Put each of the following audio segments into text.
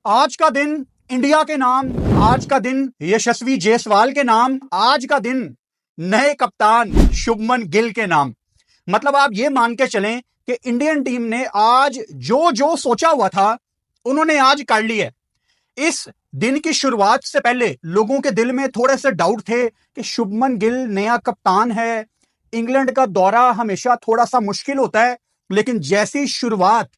आज का दिन इंडिया के नाम, आज का दिन यशस्वी जायसवाल के नाम, आज का दिन नए कप्तान शुभमन गिल के नाम। मतलब आप ये मान के चलें कि इंडियन टीम ने आज जो जो सोचा हुआ था उन्होंने आज कर लिया। इस दिन की शुरुआत से पहले लोगों के दिल में थोड़े से डाउट थे कि शुभमन गिल नया कप्तान है, इंग्लैंड का दौरा हमेशा थोड़ा सा मुश्किल होता है, लेकिन जैसी शुरुआत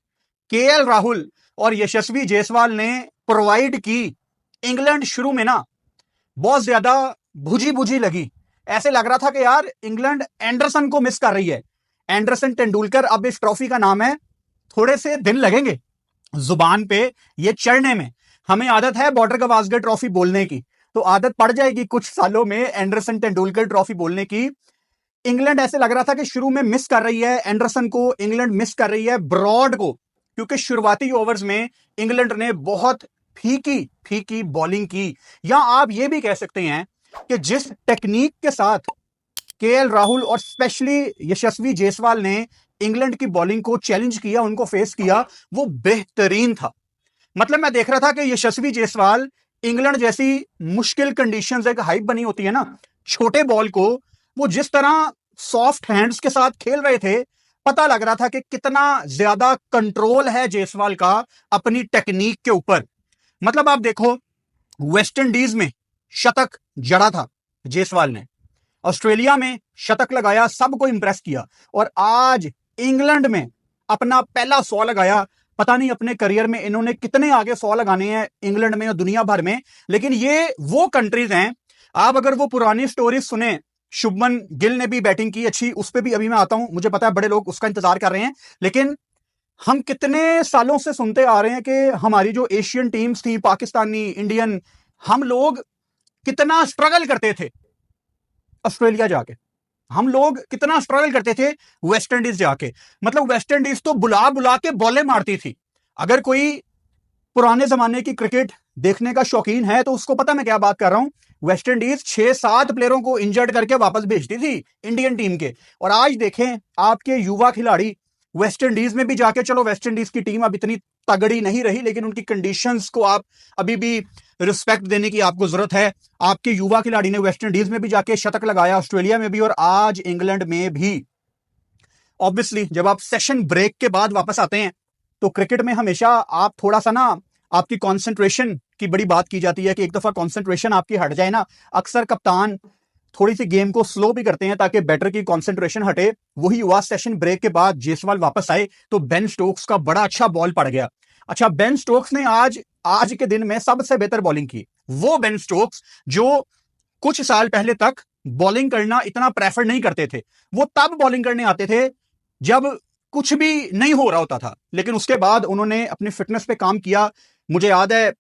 केएल राहुल और यशस्वी जायसवाल ने प्रोवाइड की, इंग्लैंड शुरू में ना बहुत ज्यादा बुझी बुझी लगी। ऐसे लग रहा था कि यार इंग्लैंड एंडरसन को मिस कर रही है। एंडरसन तेंदुलकर अब इस ट्रॉफी का नाम है, थोड़े से दिन लगेंगे जुबान पे ये चढ़ने में। हमें आदत है बॉर्डर गवास्कर ट्रॉफी बोलने की, तो आदत पड़ जाएगी कुछ सालों में एंडरसन तेंदुलकर ट्रॉफी बोलने की। इंग्लैंड ऐसे लग रहा था कि शुरू में मिस कर रही है एंडरसन को, इंग्लैंड मिस कर रही है ब्रॉड को, क्योंकि शुरुआती ओवर्स में इंग्लैंड ने बहुत फीकी फीकी बॉलिंग की। या आप ये भी कह सकते हैं कि जिस टेक्निक के साथ केएल राहुल और स्पेशली यशस्वी जायसवाल ने इंग्लैंड की बॉलिंग को चैलेंज किया, उनको फेस किया, वो बेहतरीन था। मतलब मैं देख रहा था कि यशस्वी जायसवाल इंग्लैंड जैसी मुश्किल कंडीशंस, एक हाइप बनी होती है ना, छोटे बॉल को वो जिस तरह सॉफ्ट हैंड्स के साथ खेल रहे थे, पता लग रहा था कि कितना ज्यादा कंट्रोल है जायसवाल का अपनी टेक्निक के ऊपर। मतलब आप देखो, वेस्ट इंडीज में शतक जड़ा था जायसवाल ने, ऑस्ट्रेलिया में शतक लगाया, सबको इंप्रेस किया, और आज इंग्लैंड में अपना पहला 100 लगाया। पता नहीं अपने करियर में इन्होंने कितने आगे 100 लगाने हैं इंग्लैंड में और दुनिया भर में, लेकिन ये वो कंट्रीज हैं। आप अगर वो पुरानी स्टोरी सुने, शुभमन गिल ने भी बैटिंग की अच्छी, उस पर भी अभी मैं आता हूं, मुझे पता है बड़े लोग उसका इंतजार कर रहे हैं, लेकिन हम कितने सालों से सुनते आ रहे हैं कि हमारी जो एशियन टीम्स थी, पाकिस्तानी, इंडियन, हम लोग कितना स्ट्रगल करते थे ऑस्ट्रेलिया जाके, हम लोग कितना स्ट्रगल करते थे वेस्ट इंडीज जाके। मतलब वेस्ट इंडीज तो बुला बुला के बॉलें मारती थी। अगर कोई पुराने जमाने की क्रिकेट देखने का शौकीन है तो उसको पता मैं क्या बात कर रहा हूं। वेस्ट इंडीज 6-7 प्लेयरों को इंजर्ड करके वापस भेजती थी इंडियन टीम के, और आज देखें आपके युवा खिलाड़ी वेस्ट इंडीज में भी जाके, चलो वेस्ट इंडीज की टीम अब इतनी तगड़ी नहीं रही, लेकिन उनकी कंडीशंस को आप अभी भी रिस्पेक्ट देने की आपको जरूरत है। आपके युवा खिलाड़ी ने वेस्ट इंडीज में भी जाके शतक लगाया, ऑस्ट्रेलिया में भी, और आज इंग्लैंड में भी। ऑब्वियसली जब आप सेशन ब्रेक के बाद वापस आते हैं तो क्रिकेट में हमेशा आप थोड़ा सा ना, आपकी कंसंट्रेशन की बड़ी बात की जाती है कि एक दफा कंसंट्रेशन आपकी हट जाए ना, अक्सर कप्तान थोड़ी सी गेम को स्लो भी करते हैं ताकि बैटर की कंसंट्रेशन हटे। वही हुआ सेशन ब्रेक के बाद, जायसवाल वापस आए तो बेन स्टोक्स का बड़ा अच्छा बॉल पड़ गया। अच्छा, बेन स्टोक्स ने आज के दिन में सबसे बेहतर बॉलिंग की। वो बेन स्टोक्स जो कुछ साल पहले तक बॉलिंग करना इतना प्रेफर नहीं करते थे, वो तब बॉलिंग करने आते थे जब कुछ भी नहीं हो रहा होता था, लेकिन उसके बाद उन्होंने अपनी फिटनेस पे काम किया। मुझे याद है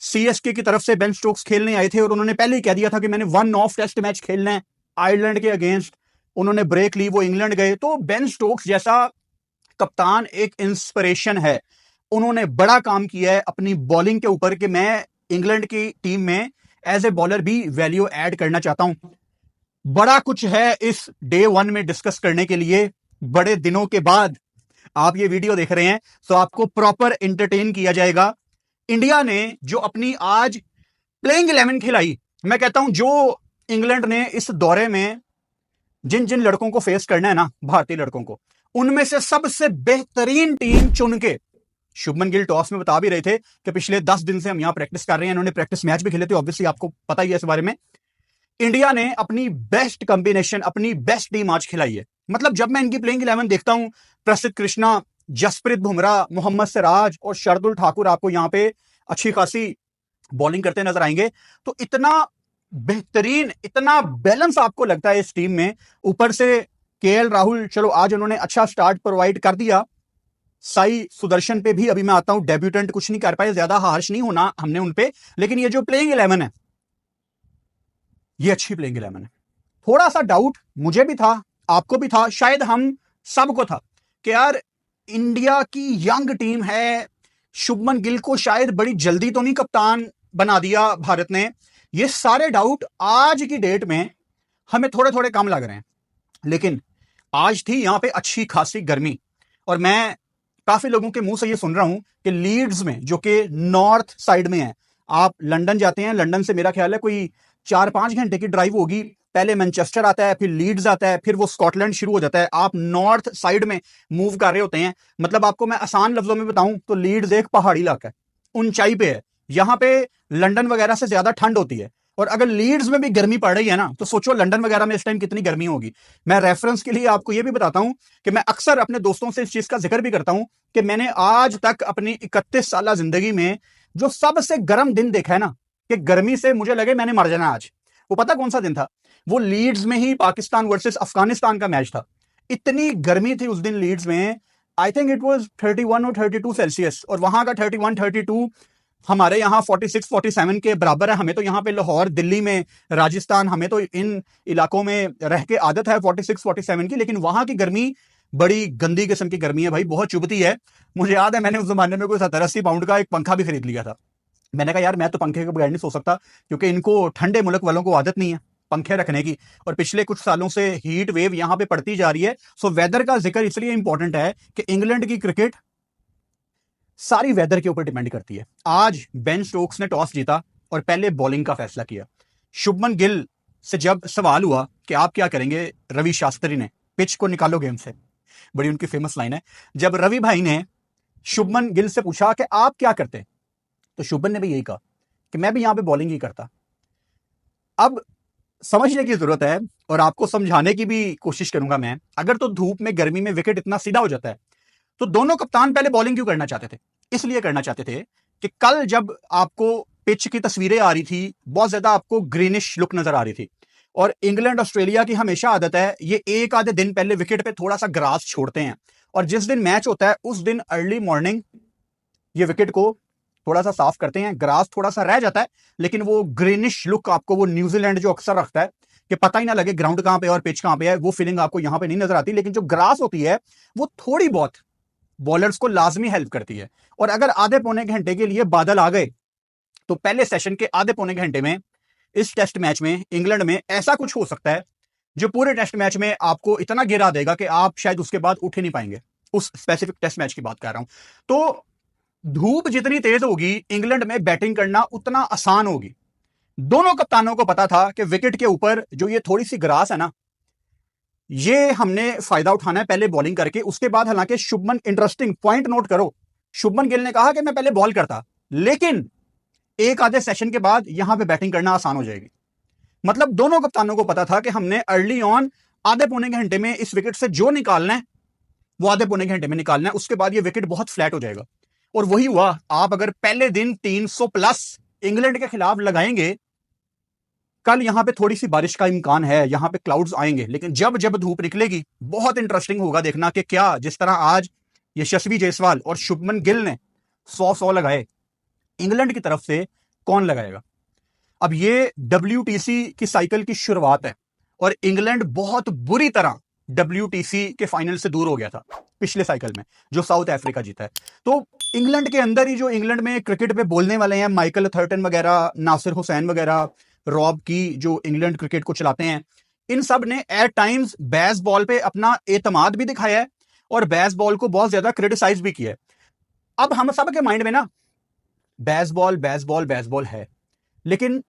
सीएसके की तरफ से बेन स्टोक्स खेलने आए थे और उन्होंने पहले ही कह दिया था कि मैंने 1 ऑफ टेस्ट मैच खेलना है आयरलैंड के अगेंस्ट। उन्होंने ब्रेक ली, वो इंग्लैंड गए। तो बेन स्टोक्स जैसा कप्तान एक इंस्पिरेशन है। उन्होंने बड़ा काम किया है अपनी बॉलिंग के ऊपर कि मैं इंग्लैंड की टीम में एज ए बॉलर भी वैल्यू ऐड करना चाहता हूं। बड़ा कुछ है इस डे 1 में डिस्कस करने के लिए। बड़े दिनों के बाद आप ये वीडियो देख रहे हैं तो आपको प्रॉपर एंटरटेन किया जाएगा। इंडिया ने जो अपनी आज प्लेइंग 11 खिलाई, मैं कहता हूं जो इंग्लैंड ने इस दौरे में जिन जिन लड़कों को फेस करना है ना, भारतीय लड़कों को, उनमें से सबसे बेहतरीन टीम चुन के, शुभमन गिल टॉस में बता भी रहे थे कि पिछले 10 दिन से हम यहां प्रैक्टिस कर रहे हैं, इन्होंने प्रैक्टिस मैच भी खेले थे, ऑब्वियसली आपको पता ही है इस बारे में। इंडिया ने अपनी बेस्ट कंबिनेशन, अपनी बेस्ट टीम आज खिलाई है। मतलब जब मैं इनकी प्लेइंग 11 देखता हूं, प्रसिद्ध कृष्णा, जसप्रीत बुमराह, मोहम्मद सिराज और शार्दुल ठाकुर आपको यहां पे अच्छी खासी बॉलिंग करते नजर आएंगे, तो इतना बेहतरीन, इतना बैलेंस आपको लगता है इस टीम में। ऊपर से केएल राहुल, चलो आज उन्होंने अच्छा स्टार्ट प्रोवाइड कर दिया। साई सुदर्शन पे भी अभी मैं आता हूं, डेब्यूटेंट कुछ नहीं कर पाए, ज्यादा हार्श नहीं होना हमने उनपे, लेकिन ये जो प्लेइंग 11 है ये अच्छी प्लेइंग 11 है। थोड़ा सा डाउट मुझे भी था, आपको भी था, शायद हम सबको था कि यार इंडिया की यंग टीम है, शुभमन गिल को शायद बड़ी जल्दी तो नहीं कप्तान बना दिया भारत ने। ये सारे डाउट आज की डेट में हमें थोड़े थोड़े कम लग रहे हैं, लेकिन आज थी यहां पे अच्छी खासी गर्मी, और मैं काफी लोगों के मुंह से ये सुन रहा हूं कि लीड्स में, जो कि नॉर्थ साइड में है, आप लंदन जाते हैं, लंदन से मेरा ख्याल है कोई 4-5 घंटे की ड्राइव होगी, पहले मैनचेस्टर आता है, फिर लीड्स आता है, फिर वो स्कॉटलैंड शुरू हो जाता है, आप नॉर्थ साइड में मूव कर रहे होते हैं। मतलब आपको मैं आसान लफ्जों में बताऊं तो लीड्स एक पहाड़ी इलाका है, ऊंचाई पे है, यहां पे लंदन वगैरह से ज्यादा ठंड होती है। और अगर लीड्स में भी गर्मी पड़ रही है ना, तो सोचो लंदन वगैरह में इस टाइम कितनी गर्मी होगी। मैं रेफरेंस के लिए आपको यह भी बताता हूं कि मैं अक्सर अपने दोस्तों से इस चीज का जिक्र भी करता हूं कि मैंने आज तक अपनी 31 साल जिंदगी में जो सबसे गर्म दिन देखा है ना, कि गर्मी से मुझे लगे मैंने मर जाना आज, वो पता कौन सा दिन था? वो लीड्स में ही पाकिस्तान वर्सेस अफगानिस्तान का मैच था। इतनी गर्मी थी उस दिन लीड्स में, आई थिंक इट वाज 31 और 32 सेल्सियस, और वहां का 31-32 हमारे यहाँ 46-47 के बराबर है। हमें तो यहाँ पे लाहौर, दिल्ली में, राजस्थान, हमें तो इन इलाकों में रह के आदत है 46-47 की, लेकिन वहां की गर्मी बड़ी गंदी किस्म की गर्मी है भाई, बहुत चुभती है। मुझे याद है मैंने उस जमाने में कोई 70-80 पाउंड का एक पंखा भी खरीद लिया था। मैंने कहा यार मैं तो पंखे के बगैर नहीं सो सकता, क्योंकि इनको ठंडे मुल्क वालों को आदत नहीं है पंखे रखने की, और पिछले कुछ सालों से हीट वेव यहां पे पड़ती जा रही है। सो वेदर का जिक्र इसलिए इंपॉर्टेंट है कि इंग्लैंड की क्रिकेट सारी वेदर के ऊपर डिपेंड करती है। आज बेन स्टोक्स ने टॉस जीता और पहले बॉलिंग का फैसला किया। शुभमन गिल से जब सवाल हुआ कि आप क्या करेंगे, रवि शास्त्री ने, पिच को निकालो गेम से, बड़ी उनकी फेमस लाइन है। जब रवि भाई ने शुभमन गिल से पूछा कि आप क्या करते, तो शुभमन ने भी यही कहा कि मैं भी यहां पे बॉलिंग ही करता। अब समझने की जरूरत है और आपको समझाने की भी कोशिश करूंगा मैं। अगर तो धूप में, गर्मी में विकेट इतना सीधा हो जाता है, तो दोनों कप्तान पहले बॉलिंग क्यों करना चाहते थे? इसलिए करना चाहते थे कि कल जब आपको पिच की तस्वीरें आ रही थी, बहुत ज्यादा आपको ग्रीनिश लुक नजर आ रही थी, और इंग्लैंड ऑस्ट्रेलिया की हमेशा आदत है, ये एक आधे दिन पहले विकेट पे थोड़ा सा ग्रास छोड़ते हैं, और जिस दिन मैच होता है उस दिन अर्ली मॉर्निंग ये विकेट को थोड़ा सा साफ करते हैं। ग्रास थोड़ा सा रह जाता है, लेकिन वो ग्रीनिश लुक आपको वो न्यूजीलैंड जो अक्सर रखता है कि पता ही ना लगे ग्राउंड कहां पे और पिच कहां पे है, वो फीलिंग आपको यहां पे नहीं नजर आती। लेकिन जो ग्रास होती है वो थोड़ी बहुत बॉलर्स को लाजमी हेल्प करती है। और अगर आधे पौने घंटे के लिए बादल आ गए, तो पहले सेशन के आधे पौने घंटे में इस टेस्ट मैच में इंग्लैंड में ऐसा कुछ हो सकता है जो पूरे टेस्ट मैच में आपको इतना गिरा देगा कि आप शायद उसके बाद उठ ही नहीं पाएंगे। उस स्पेसिफिक टेस्ट मैच की बात कर रहा हूं। तो धूप जितनी तेज होगी, इंग्लैंड में बैटिंग करना उतना आसान होगी। दोनों कप्तानों को पता था कि विकेट के ऊपर जो ये थोड़ी सी ग्रास है ना, ये हमने फायदा उठाना है पहले बॉलिंग करके। उसके बाद हालांकि शुभमन, इंटरेस्टिंग पॉइंट नोट करो, शुभमन गिल ने कहा कि मैं पहले बॉल करता, लेकिन एक आधे सेशन के बाद यहां पे बैटिंग करना आसान हो जाएगी। मतलब दोनों कप्तानों को पता था कि हमने अर्ली ऑन आधे पौने घंटे में इस विकेट से जो निकालना है वो आधे पौने घंटे में निकालना है, उसके बाद ये विकेट बहुत फ्लैट हो जाएगा। और वही हुआ। आप अगर पहले दिन 300 प्लस इंग्लैंड के खिलाफ लगाएंगे, कल यहां पे थोड़ी सी बारिश का इम्कान है, यहां पे क्लाउड्स आएंगे, लेकिन जब जब धूप निकलेगी बहुत इंटरेस्टिंग होगा देखना कि क्या, जिस तरह आज यशस्वी जायसवाल और शुभमन गिल ने 100 लगाए, इंग्लैंड की तरफ से कौन लगाएगा? अब ये WTC की साइकिल की शुरुआत है, और इंग्लैंड बहुत बुरी तरह WTC के फाइनल से दूर हो गया था पिछले साइकिल में, जो साउथ अफ्रीका जीता है। तो इंग्लैंड के अंदर ही जो इंग्लैंड में क्रिकेट पे बोलने वाले हैं, माइकल थर्टन वगैरह, नासिर हुसैन वगैरह, रॉब की, जो इंग्लैंड क्रिकेट को चलाते हैं, इन सब ने एट टाइम्स बेस बॉल पे अपना एतमाद भी दिखाया है और बेस बॉल को बहुत ज्यादा क्रिटिसाइज भी किया है। अब हम सब के माइंड में ना बेस बॉल है, लेकिन